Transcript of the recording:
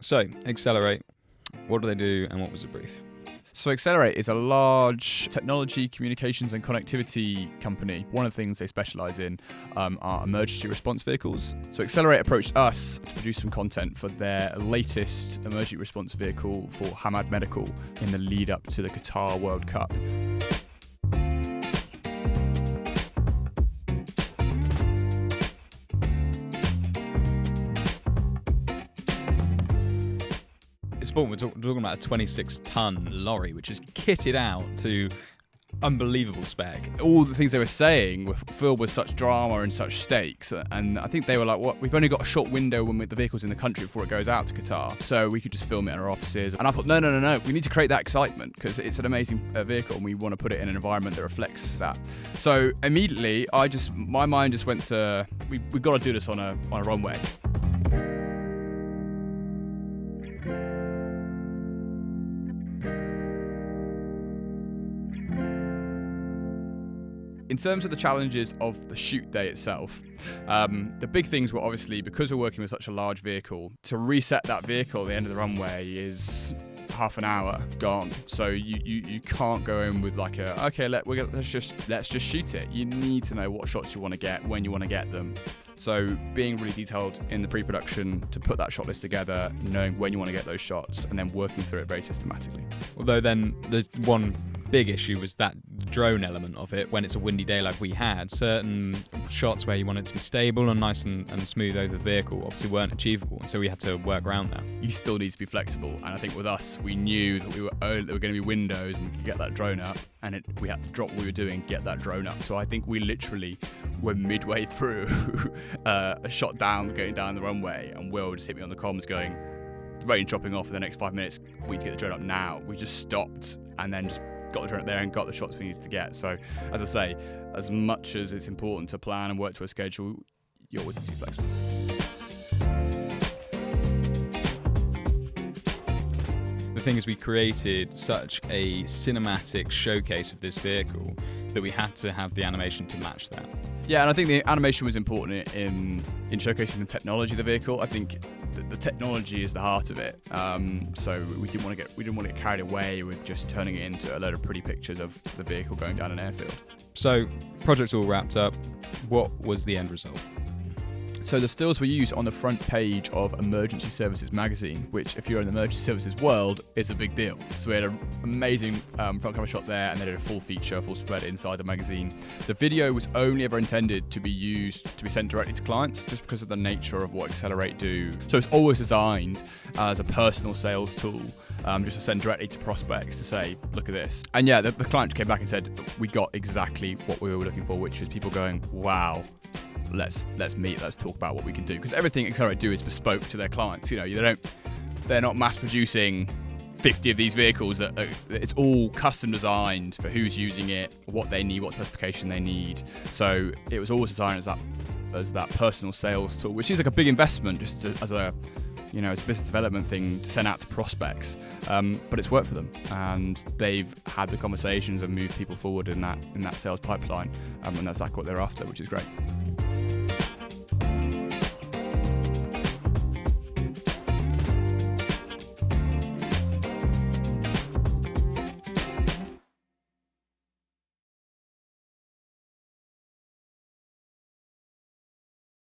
So, Excelerate, what do they do and what was the brief? So Excelerate is a large technology, communications and connectivity company. One of the things they specialise in are emergency response vehicles. So Excelerate approached us to produce some content for their latest emergency response vehicle for Hammad Medical in the lead up to the Qatar World Cup. It's important, we're talking about a 26-ton lorry, which is kitted out to unbelievable spec. All the things they were saying were filled with such drama and such stakes, and I think they were like, "What? We've only got a short window when the vehicle's in the country before it goes out to Qatar, so we could just film it in our offices." And I thought, no, we need to create that excitement because it's an amazing vehicle, and we want to put it in an environment that reflects that. So immediately, my mind just went to, we've got to do this on a runway. In terms of the challenges of the shoot day itself, the big things were obviously, because we're working with such a large vehicle, to reset that vehicle at the end of the runway is half an hour gone. So you can't go in with like let's just shoot it. You need to know what shots you want to get, when you want to get them. So being really detailed in the pre-production to put that shot list together, knowing when you want to get those shots, and then working through it very systematically. Although then there's one big issue was that drone element of it. When it's a windy day like we had, certain shots where you want it to be stable and nice and smooth over the vehicle obviously weren't achievable, and so we had to work around that. You still need to be flexible, and I think with us, we knew that there were going to be windows and we could get that drone up, and we had to drop what we were doing, get that drone up. So I think we literally were midway through a shot going down the runway, and Will just hit me on the comms going, "The rain dropping off for the next 5 minutes, we need to get the drone up now." We just stopped and then just got the drone up there and got the shots we needed to get. So as I say, as much as it's important to plan and work to a schedule, you always need to be flexible. The thing is, we created such a cinematic showcase of this vehicle that we had to have the animation to match that. Yeah, and I think the animation was important in showcasing the technology of the vehicle. I think the technology is the heart of it. So we didn't want to get carried away with just turning it into a load of pretty pictures of the vehicle going down an airfield. So, project's all wrapped up. What was the end result? So the stills were used on the front page of Emergency Services magazine, which, if you're in the emergency services world, is a big deal. So we had an amazing front camera shot there, and they did a full feature, full spread inside the magazine. The video was only ever intended to be sent directly to clients, just because of the nature of what Excelerate do. So it's always designed as a personal sales tool, just to send directly to prospects to say, "Look at this." And yeah, the client came back and said, "We got exactly what we were looking for," which was people going, "Wow. Let's meet, let's talk about what we can do." Because everything Excelerate do is bespoke to their clients. You know, they're not mass producing 50 of these vehicles. It's all custom designed for who's using it, what they need, what specification they need. So it was always designed as that personal sales tool, which is like a big investment just as a business development thing to send out to prospects. But it's worked for them, and they've had the conversations and moved people forward in that sales pipeline, and that's exactly what they're after, which is great.